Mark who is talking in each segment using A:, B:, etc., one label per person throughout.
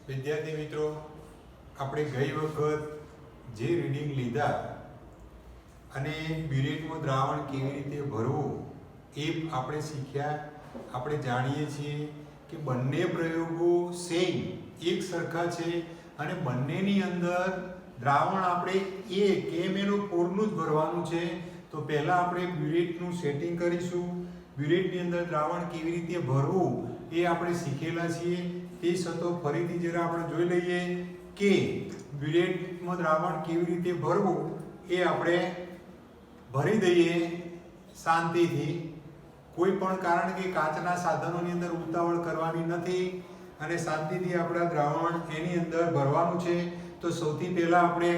A: વિદ્યાર્થી મિત્રો, આપણે ગઈ વખત જે રીડિંગ લીધા અને બ્યુરેટનું દ્રાવણ કેવી રીતે ભરવું એ આપણે શીખ્યા. આપણે જાણીએ છીએ કે બંને પ્રયોગો સેમ એક સરખા છે અને બંનેની અંદર દ્રાવણ આપણે KMnO4નું જ ભરવાનું છે. તો પહેલાં આપણે બ્યુરેટનું સેટિંગ કરીશું. બ્યુરેટની અંદર દ્રાવણ કેવી રીતે ભરવું એ આપણે શીખેલા છીએ. તે છતાં ફરીથી જરા આપણે જોઈ લઈએ કે બ્યુરેટમાં દ્રાવણ કેવી રીતે ભરવું એ આપણે ભરી દઈએ શાંતિથી. કોઈ પણ કારણ કે કાચના સાધનોની અંદર ઉતાવળ કરવાની નથી અને શાંતિથી આપણા દ્રાવણ એની અંદર ભરવાનું છે. તો સૌથી પહેલાં આપણે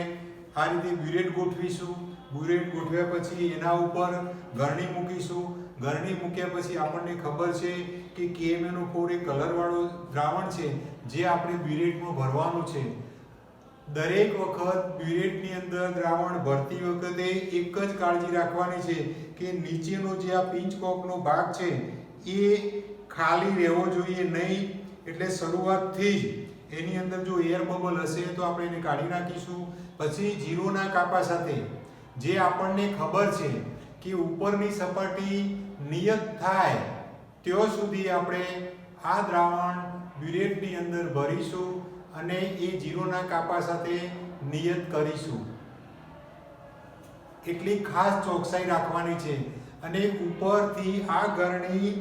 A: આ રીતે બ્યુરેટ ગોઠવીશું. બ્યુરેટ ગોઠવ્યા પછી એના ઉપર ગરણી મૂકીશું. ગરણી મૂક્યા પછી આપણને ખબર છે કે KMnO4 એ કલરવાળું દ્રાવણ છે જે આપણે બ્યુરેટમાં ભરવાનું છે. દરેક વખત બ્યુરેટની અંદર દ્રાવણ ભરતી વખતે એક જ કાળજી રાખવાની છે કે નીચેનો જે આ પિંચકોકનો ભાગ છે એ ખાલી રહેવો જોઈએ નહીં. એટલે શરૂઆતથી જ એની અંદર જો એર બબલ હશે તો આપણે એને કાઢી નાખીશું. પછી જીરોના કાપા સાથે જે આપણને ખબર છે કે ઉપરની સપાટી નિયત થાય ત્યાં સુધી આપણે આ દ્રાવણ બ્યુરેટની અંદર ભરીશું અને એ જીરોના કાપા સાથે નિયત કરીશું. એટલી ખાસ ચોકસાઈ રાખવાની છે. અને ઉપરથી આ ગરણી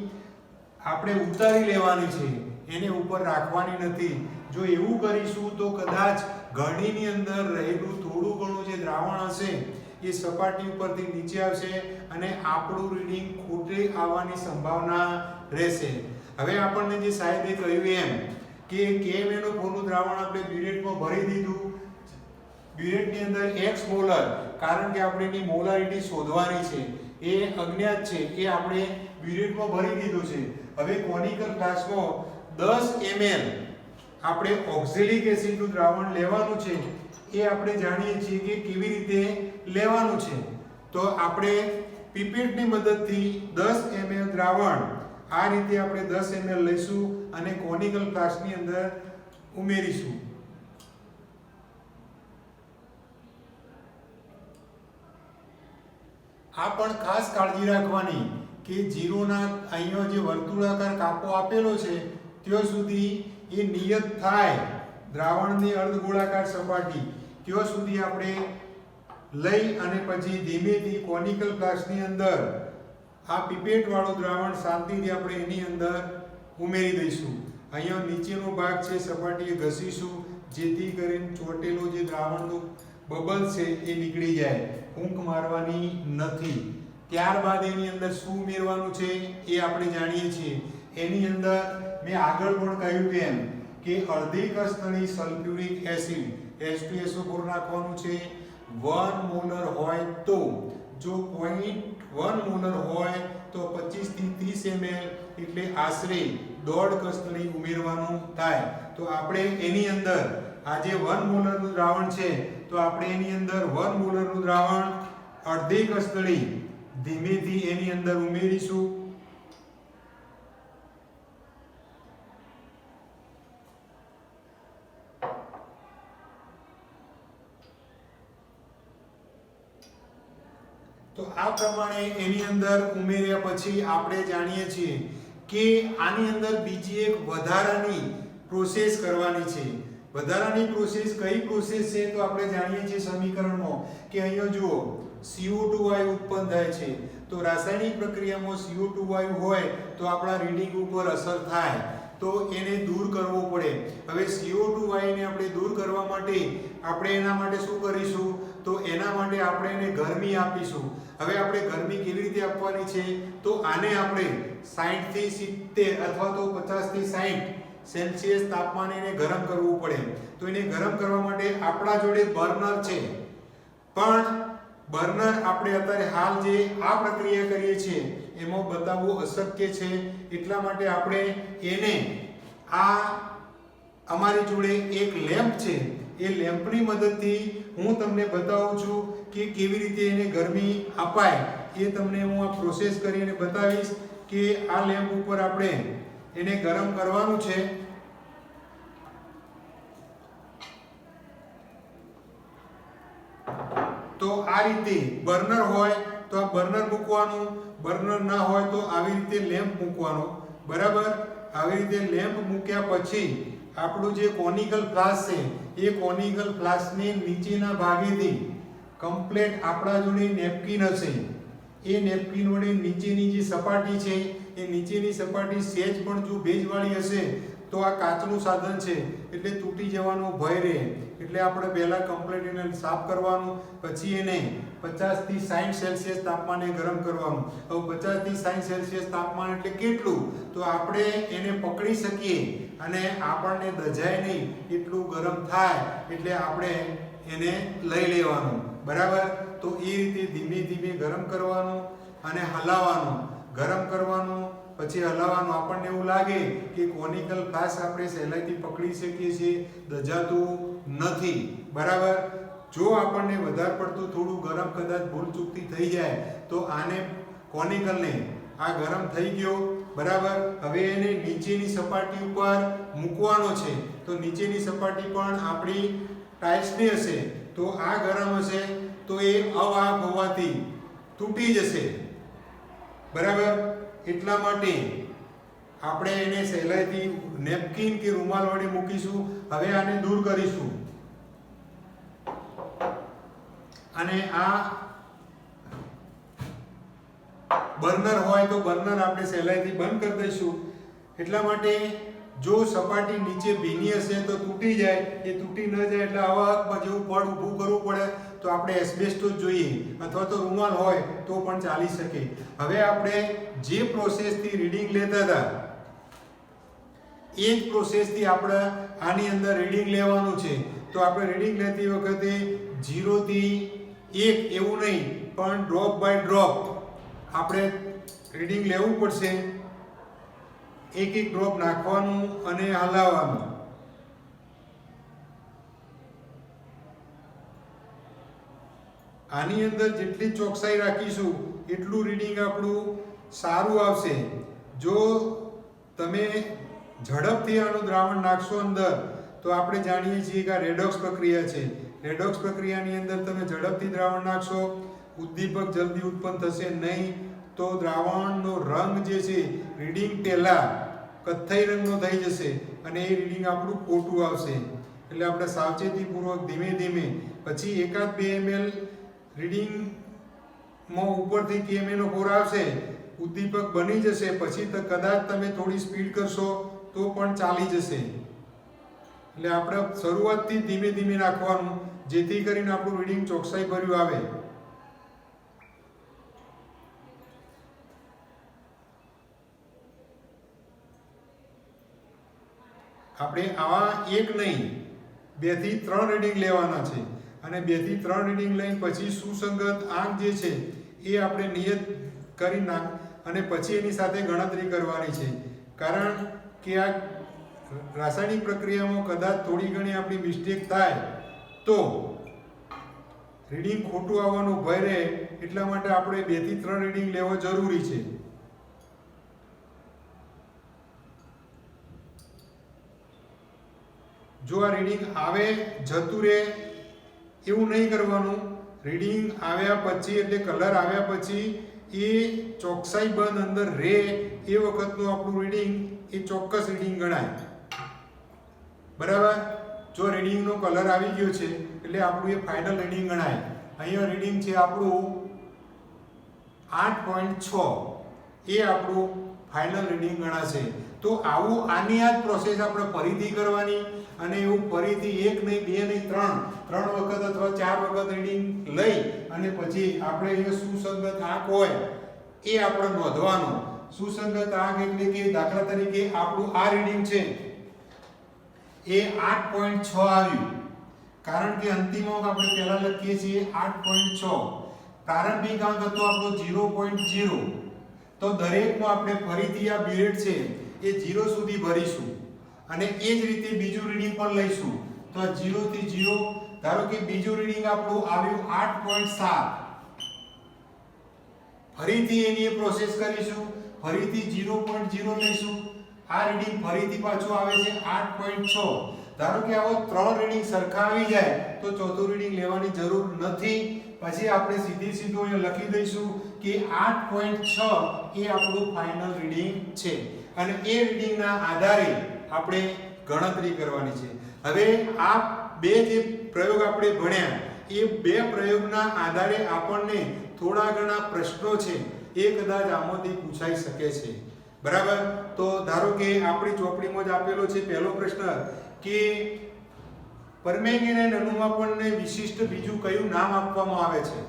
A: આપણે ઉતારી લેવાની છે, એને ઉપર રાખવાની નથી. જો એવું કરીશું તો કદાચ ગરણીની અંદર રહેલું થોડું ઘણું જે દ્રાવણ હશે એ સપાટી ઉપરથી નીચે આવશે અને આપણું રીડિંગ ખોટે આવવાની સંભાવના રહેશે. હવે આપણને જે સાહેબે કહ્યું એમ કે KMnO4નું દ્રાવણ આપણે બ્યુરેટમાં ભરી દીધું. બ્યુરેટની અંદર X મોલર, કારણ કે આપણે એની મોલારિટી શોધવાની છે, એ અજ્ઞાત છે, એ આપણે બ્યુરેટમાં ભરી દીધું છે. હવે કોનિકલ ફ્લાસ્કમાં 10 ml આપણે ઓક્ઝેલિક એસિડનું દ્રાવણ લેવાનું છે. એ આપણે જાણીએ છીએ કે કેવી રીતે લેવાનું છે. તો આપણે પીપેટની મદદથી 10 ml દ્રાવણ આ રીતે આપણે 10 ml લઈશું અને કોનિકલ ફ્લાસ્કની અંદર ઉમેરીશું. આ પણ ખાસ કાળજી રાખવાની કે જીરોના અહીંયા જે વર્તુળાકાર કાપો આપેલો છે ત્યાં સુધી એ નિયત થાય દ્રાવણની અર્ધગોળાકાર સપાટી ત્યાં સુધી આપણે લઈ અને પછી ધીમેથી કોનિકલ ફ્લાસ્કની અંદર આ પીપેટ વાળું દ્રાવણ શાંતિથી આપણે એની અંદર ઉમેરી દઈશું. અહીંયા નીચેનો ભાગ છે સપાટીએ ઘસીશું જેથી કરીને ચોટેલો જે દ્રાવણનો બબલ છે એ નીકળી જાય. ઊંઘ મારવાની નથી. ત્યારબાદ એની અંદર શું ઉમેરવાનું છે એ આપણે જાણીએ છીએ. એની અંદર મેં આગળ પણ કહ્યું તેમ કે અડધી કસનળી સલ્ફ્યુરિક એસિડ H2SO4 નાખવાનું છે. 1 મોલર હોય તો, જો 0.1 મોલર હોય તો 25 થી 30 ml એટલે આશરે 1.5 કસનળી ઉમેરવાનું થાય. તો આપણે એની અંદર આ જે 1 મોલરનું દ્રાવણ છે તો આપણે એની અંદર 1 મોલરનું દ્રાવણ અડધી કસનળી ધીમેથી એની અંદર ઉમેરીશું. તો આ પ્રમાણે એની અંદર ઉમેર્યા પછી આપણે જાણીએ છીએ કે આની અંદર બીજી એક વધારાની પ્રોસેસ કરવાની છે. વધારાની પ્રોસેસ કઈ પ્રોસેસ છે તો આપણે જાણીએ છીએ સમીકરણમાં કે અહીંયા જુઓ CO2 વાયુ ઉત્પન્ન થાય છે. તો રાસાયણિક પ્રક્રિયામાં CO2 વાયુ હોય તો આપણા રીડિંગ ઉપર અસર થાય તો એને દૂર કરવો પડે. હવે CO2 વાયુને આપણે દૂર કરવા માટે આપણે એના માટે શું કરીશું તો એના માટે આપણે એને ગરમી આપીશું. હવે આપણે ગરમી કેવી રીતે આપવાની છે તો આને આપણે 60 થી 70 અથવા તો 50 થી 60 સેલ્સિયસ તાપમાને એને ગરમ કરવું પડે. તો એને ગરમ કરવા માટે આપણા જોડે બર્નર છે, પણ બર્નર આપણે અત્યારે હાલ જે આ પ્રક્રિયા કરીએ છીએ એમાં બતાવવું અશક્ય છે. એટલા માટે આપણે એને આ અમારી જોડે એક લેમ્પ છે, એ લેમ્પની મદદથી હું તમને બતાવું છું કે કેવી રીતે એને ગરમી અપાય. એ તમને હું આ પ્રોસેસ કરીને બતાવીશ કે આ લેમ્પ ઉપર આપણે એને ગરમ કરવાનું છે. આ રીતે બર્નર હોય તો આ બર્નર મૂકવાનું, બર્નર ના હોય તો આવી રીતે લેમ્પ મૂકવાનો, બરાબર. આવી રીતે લેમ્પ મૂક્યા પછી આપણું જે કોનિકલ ફ્લાસ્ક છે એ કોનિકલ ફ્લાસ્કની નીચેના ભાગેથી કમ્પ્લીટ આપણા જોડે નેપકિન હશે, એ નેપકિન વડે નીચેની જે સપાટી છે એ નીચેની સપાટી સહેજ પણ જો ભેજવાળી હશે તો આ કાચનું સાધન છે એટલે તૂટી જવાનો ભય રહે. એટલે આપણે પહેલા કમ્પ્લીટ એને સાફ કરવાનું, પછી એને 50 થી 60 સેલ્સિયસ તાપમાને ગરમ કરવાનું. હવે 50 થી 60 સેલ્સિયસ તાપમાન એટલે કેટલું? તો આપણે એને પકડી શકીએ અને આપણને દજાય નહીં એટલું ગરમ થાય એટલે આપણે એને લઈ લેવાનું, બરાબર. તો એ રીતે ધીમે ધીમે ગરમ કરવાનું અને હલાવવાનું, ગરમ કરવાનું પછી હલાવવાનું. આપણને એવું લાગે કે કોનિકલ ફ્લાસ્ક આપણે સહેલાઈથી પકડી શકીએ છીએ, દજાતું નથી, બરાબર. જો આપણને વધારે પડતું થોડું ગરમ કદાચ ભૂલચૂકથી થઈ જાય તો આને કોનિકલને આ ગરમ થઈ ગયો, બરાબર. હવે એને નીચેની સપાટી ઉપર મૂકવાનો છે તો નીચેની સપાટી પણ આપણી ટાઇલ્સની હશે તો આ ગરમ હશે તો એ અવાહક હોવાથી તૂટી જશે, બરાબર. એટલા માટે આપણે એને સહેલાઈથી નેપકિન કે રૂમાલ વડે મૂકીશું. હવે આને દૂર કરીશું અને આ બર્નર હોય તો બર્નર આપણે સહેલાઈથી બંધ કરી દઈશું. એટલા માટે જો સપાટી નીચે ભીની હશે તો તૂટી જાય, એ તૂટી ન જાય એટલે આવા જેવું પડ ઊભું કરવું પડે તો આપણે એસ્બેસ્ટોસ જોઈએ અથવા તો રૂમાલ હોય તો પણ ચાલી શકે. હવે આપણે જે પ્રોસેસથી રીડિંગ લેતા હતા એ જ પ્રોસેસથી આપણે આની અંદર રીડિંગ લેવાનું છે. તો આપણે રીડિંગ લેતી વખતે 0 થી 1 એવું નહીં પણ ડ્રોપ બાય ડ્રોપ આપણે રીડિંગ લેવું પડશે. એક એક ડ્રોપ નાખવાનું અને હલાવવાનું. આની અંદર જેટલી ચોકસાઈ રાખીશું એટલું રીડિંગ આપણું સારું આવશે. જો તમે ઝડપથી આનું દ્રાવણ નાખશો અંદર તો આપણે જાણીએ છીએ કે આ રેડોક્સ પ્રક્રિયા છે. રેડોક્સ પ્રક્રિયાની અંદર તમે ઝડપથી દ્રાવણ નાખશો, ઉદ્દીપક જલ્દી ઉત્પન્ન થશે નહીં, તો દ્રાવણનો રંગ જે છે રીડિંગ પહેલાં કથ્થઈ રંગનો થઈ જશે અને એ રીડિંગ આપણું ખોટું આવશે. એટલે આપણે સાવચેતીપૂર્વક ધીમે ધીમે પછી 1-2 ml રીડિંગમાં ઉપરથી કેમેનો ફોર આવશે, ઉદ્દીપક બની જશે, પછી તો કદાચ તમે થોડી સ્પીડ કરશો તો પણ ચાલી જશે. એટલે આપણે શરૂઆતથી ધીમે ધીમે નાખવાનું જેથી કરીને આપણું રીડિંગ ચોકસાઈ ભર્યું આવે. આપણે આવા એક નહીં 2 થી 3 રીડિંગ લેવાના છે અને 2 થી 3 રીડિંગ લઈને પછી સુસંગત આંક જે છે એ આપણે નિયત કરી નાખ અને પછી એની સાથે ગણતરી કરવાની છે. કારણ કે આ રાસાયણિક પ્રક્રિયામાં કદાચ થોડી ઘણી આપણી મિસ્ટેક થાય તો રીડિંગ ખોટું આવવાનો ભય રહે. એટલા માટે આપણે 2 થી 3 રીડિંગ લેવો જરૂરી છે. જો આ રીડિંગ આવે જતું રહે એવું નહીં કરવાનું. રીડિંગ આવ્યા પછી એટલે કલર આવ્યા પછી એ ચોકસાઈ બંધ અંદર રહે એ વખતનું આપણું રીડિંગ એ ચોક્કસ રીડિંગ ગણાય, બરાબર. જો રીડિંગનો કલર આવી ગયો છે એટલે આપણું એ ફાઇનલ રીડિંગ ગણાય. અહીંયા રીડિંગ છે આપણું 8.6, એ આપણું ફાઇનલ રીડિંગ ગણાશે. તો આવું આની આ જ પ્રોસેસ આપણે ફરીથી કરવાની અને એવું ફરીથી 1 નહીં 2 નહીં 3 વખત અથવા 4 વખત રીડિંગ લઈ અને પછી આપણે એ સુસંગત આંક હોય એ આપણે નોંધવાનું. સુસંગત આંક એટલે કે દાખલા તરીકે આપણું આ રીડિંગ છે એ 8.6 આવ્યું, કારણ કે અંતિમ અંક આપણે પહેલા લખીએ છીએ 8.6. પ્રારંભિક અંક હતો આપણો 0.0. તો દરેકમાં આપણે ફરીથી આ બિરેટ છે એ 0 સુધી ભરીશું અને એ જ રીતે બીજું રીડિંગ પણ લઈશું. તો આ 0 થી 0, ધારો કે બીજું રીડિંગ આપણું આવ્યું 8.7. ફરીથી એની પ્રોસેસ કરીશું, ફરીથી 0.0 લઈશું. આ રીડિંગ ફરીથી પાછું આવે છે 8.6. ધારો કે આવો 3 રીડિંગ સરખા આવી જાય તો ચોથું રીડિંગ લેવાની જરૂર નથી, પછી આપણે સીધું અહીંયા લખી દઈશું કે 8.6 એ આપણું ફાઇનલ રીડિંગ છે અને એ રીડિંગના આધારે આપણે ગણતરી કરવાની છે. હવે આ બે જે પ્રયોગ આપણે ભણ્યા એ બે પ્રયોગના આધારે આપણને થોડા ઘણા પ્રશ્નો છે એ કદાચ આમાંથી પૂછાઈ શકે છે. બરાબર? તો ધારો કે આપણી ચોપડીમાં જ આપેલો છે પહેલો પ્રશ્ન કે પરમેંગેનાઇટ અણુમાપનને વિશિષ્ટ બીજું કયું નામ આપવામાં આવે છે.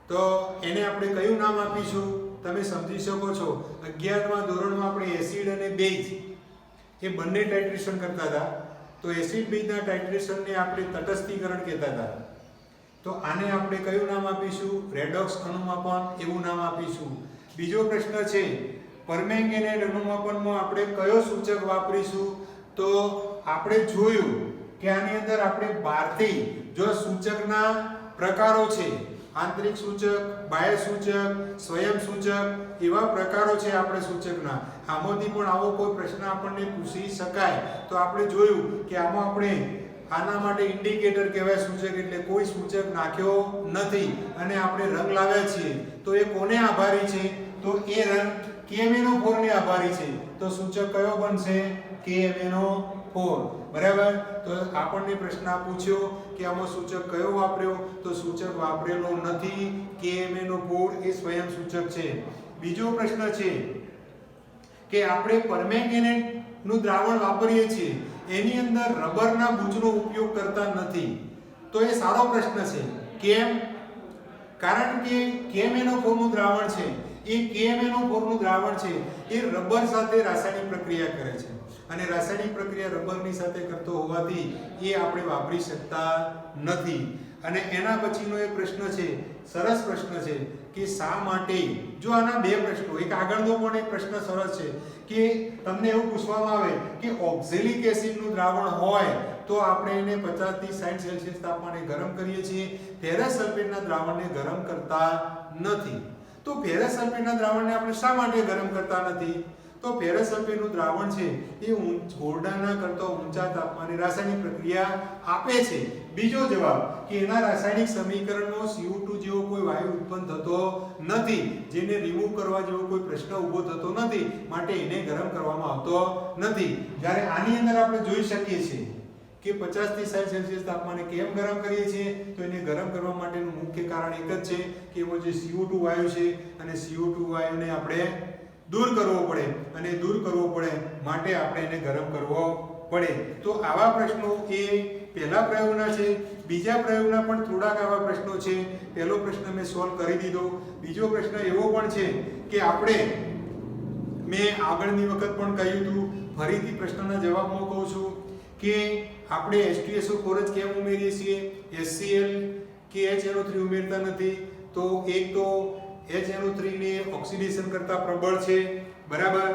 A: તો એને આપણે કયું નામ આપીશું તમે સમજી શકો છો. 11મા ધોરણમાં આપણે એસિડ અને બેઝ એ બંને ટાઇટ્રેશન કરતા હતા. તો એસિડ બેઝના ટાઇટ્રેશનને આપણે તટસ્થીકરણ કહેતા હતા. તો આને આપણે કયું નામ આપીશું? રેડોક્સ અણુમાપન એવું નામ આપીશું. બીજો પ્રશ્ન છે પરમેંગેનાઇટ અણુમાપનમાં આપણે કયો સૂચક વાપરીશું? તો આપણે જોયું કે આની અંદર આપણે 12 થી જો સૂચકના પ્રકારો છે, આંતરિક સૂચક, બાહ્ય સૂચક, સ્વયં સૂચક, એવા પ્રકારો છે આપણે સૂચકના. આમાંથી પણ આવો કોઈ પ્રશ્ન આપણને પૂછી શકાય. તો આપણે જોયું કે આમાં આપણે આના માટે ઇન્ડિકેટર કહેવાય સૂચક, એટલે કોઈ સૂચક નાખ્યો નથી અને આપણે રંગ લાવ્યા છીએ. તો એ કોને આભારી છે? તો એ રંગ KMnO4 ને આભારી છે. તો સૂચક કયો બનશે? KMnO4. બરાબર? તો આપણને પ્રશ્ન પૂછ્યો કે આમાં સૂચક કયો વાપર્યો? તો સૂચક વાપરેલો નથી. KMnO4 એ સ્વયં સૂચક છે. બીજો પ્રશ્ન છે કે આપણે પરમેંગેનેટ નું દ્રાવણ વાપરીએ છીએ એની અંદર રબરના બુચનો ઉપયોગ કરતા નથી. તો એ સારો પ્રશ્ન છે. કેમ? કારણ કે KMnO4 નું દ્રાવણ છે એ KMnO4 નું દ્રાવણ છે એ રબર સાથે રાસાયણિક પ્રક્રિયા કરે છે અને રાસાયણિક પ્રક્રિયા રબરની સાથે કરતો હોવાથી એ આપણે વાપરી શકતા નથી. અને એના પછીનો એક પ્રશ્ન છે, સરસ પ્રશ્ન છે કે શા માટે, જો આના બે પ્રશ્નો, એક આગળનો પણ એક પ્રશ્ન સરસ છે કે તમને એવું પૂછવામાં આવે કે ઓક્ઝેલિક એસિડનું દ્રાવણ હોય તો આપણે એને 50 થી 60 સેલ્સિયસ તાપમાને ગરમ કરીએ છીએ, ફેરસ સલ્ફેટના દ્રાવણને ગરમ કરતા નથી. તો ફેરસ સલ્ફેટના દ્રાવણને આપણે શા માટે ગરમ કરતા નથી? તો ફેરસ સલ્ફેટનું દ્રાવણ છે એ ઓરડાના કરતા ઊંચા તાપમાને રાસાયણિક પ્રક્રિયા આપે છે. બીજો જવાબ કે એના રાસાયણિક સમીકરણમાં CO2 જેવો કોઈ વાયુ ઉત્પન્ન થતો નથી, જેને રિમૂવ કરવા જેવો કોઈ પ્રશ્ન ઊભો થતો નથી, માટે એને ગરમ કરવામાં આવતો નથી. જ્યારે આની અંદર આપણે જોઈ શકીએ છીએ કે 50 થી 60 સેલ્સિયસ તાપમાને કેમ ગરમ કરીએ છીએ? તો એને ગરમ કરવા માટેનું મુખ્ય કારણ એક જ છે કે એમાં જે CO2 વાયુ છે અને CO2 વાયુને આપણે દૂર કરવો પડે અને દૂર કરવો પડે માટે આપણે એને ગરમ કરવો પડે. તો આવા પ્રશ્નો એ પહેલા પ્રયોગના છે. બીજા પ્રયોગના પણ થોડાક આવા પ્રશ્નો છે. પહેલો પ્રશ્ન મેં સોલ્વ કરી દીધો. બીજો પ્રશ્ન એવો પણ છે કે આપણે, મેં આગળની વખત પણ કહ્યું હતું, ફરીથી પ્રશ્નના જવાબમાં કહું છું કે આપણે H2SO4 જ કેમ ઉમેરીએ છીએ? HCl કે HNO3 ઉમેરતા નથી. તો એક તો HNO3 ને ઓક્સિડેશન કરતા પ્રબળ છે, બરાબર,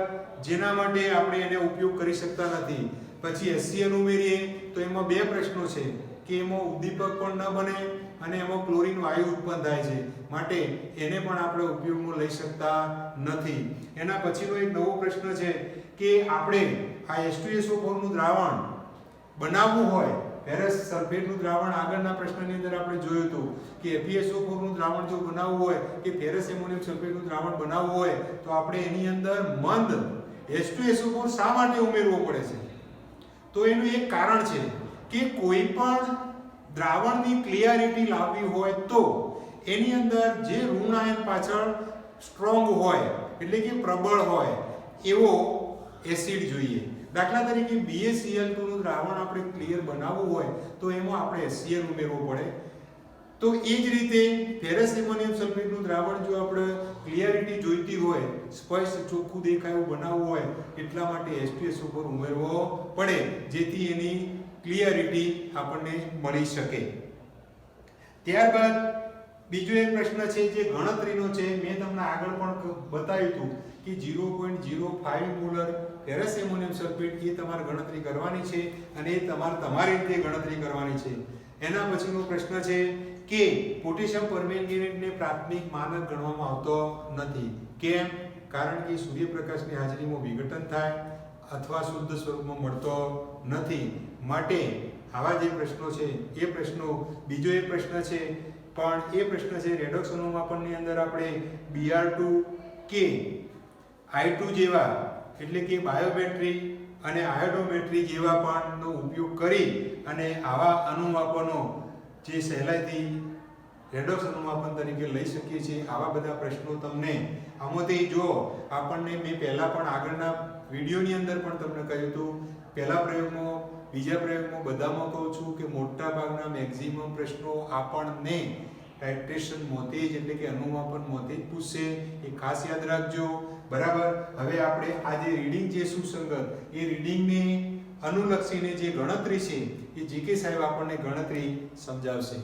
A: જેના માટે આપણે એને ઉપયોગ કરી શકતા નથી. પછી HCl ઉમેરીએ તો એમાં બે પ્રશ્નો છે કે એમાં ઉદ્દીપક પણ ન બને અને એમાં ક્લોરીન વાયુ ઉત્પન્ન થાય છે, માટે એને પણ આપણે ઉપયોગમાં લઈ શકતા નથી. એના પછીનો એક નવો પ્રશ્ન છે કે આપણે આ H2SO4 નું દ્રાવણ બનાવવું હોય, ફેરસ સલ્ફેટનું દ્રાવણ આગળના પ્રશ્નની અંદર આપણે જોયું હતું કે FeSO4 નું દ્રાવણ જો બનાવવું હોય કે ફેરસ એમોનિયમ સલ્ફેટનું દ્રાવણ બનાવવું હોય તો આપણે એની અંદર મંદ H2SO4 શા માટે ઉમેરવો પડે છે? તો એનું એક કારણ છે કે કોઈ પણ દ્રાવણની ક્લિયરિટી લાવવી હોય તો એની અંદર જે ઋણ આયન પાછળ સ્ટ્રોંગ હોય, એટલે કે પ્રબળ હોય એવો એસિડ જોઈએ. દાખલા તરીકે BaCl2 નું દ્રાવણ આપણે ક્લિયર બનાવવું હોય તો એમાં આપણે HCl ઉમેરવું પડે. તો એ જ રીતે ફેરસ એમોનિયમ સલ્ફેટનું દ્રાવણ જો આપણે ક્લિયરિટી જોઈતી હોય, સ્પષ્ટ ચોખ્ખું દેખાય એવું બનાવવું હોય, એટલા માટે H2SO4 ઉમેરવો પડે, જેથી એની ક્લિયરિટી આપણને મળી શકે. ત્યારબાદ બીજો એક પ્રશ્ન છે જે ગણતરીનો છે. મેં તમને આગળ પણ બતાવ્યું હતું કે 0.05 મોલર ફેરસ એમોનિયમ સલ્ફેટ એ તમારે ગણતરી કરવાની છે અને એ તમારી રીતે ગણતરી કરવાની છે. એના પછીનો પ્રશ્ન છે કે પોટેશિયમ પરમેંગેનેટને પ્રાથમિક માનક ગણવામાં આવતો નથી. કેમ? કારણ કે સૂર્યપ્રકાશની હાજરીમાં વિઘટન થાય અથવા શુદ્ધ સ્વરૂપમાં મળતો નથી, માટે આવા જે પ્રશ્નો છે એ પ્રશ્નો. બીજો એક પ્રશ્ન છે પણ એ પ્રશ્ન છે રેડોક્સ અનુમાપનની અંદર આપણે Br2 કે I2 જેવા એટલે કે બાયોબેટરી અને આયોડોમેટ્રી જેવા પણનો ઉપયોગ કરી અને આવા અનુમાપનો જે સહેલાઈથી રેડોક્સ અનુમાપન તરીકે લઈ શકીએ છીએ. આવા બધા પ્રશ્નો તમને આમાંથી જો આપણને મેં પહેલા પણ આગળના વિડીયોની અંદર પણ તમને કહ્યું હતું, પહેલા પ્રયોગમાં બીજા પ્રયોગમાં બધામાં કહું છું કે મોટા ભાગના મેક્સિમમ પ્રશ્નો આપણને ટાઇટ્રેશન મોથી જ એટલે કે અનુમાપન મોથી જ પૂછશે. એ ખાસ યાદ રાખજો. બરાબર. હવે આપણે આ જે રીડિંગ જે સુસંગત એ રીડિંગને અનુલક્ષીને જે ગણતરી છે એ જીકે સાહેબ આપણને ગણતરી સમજાવશે.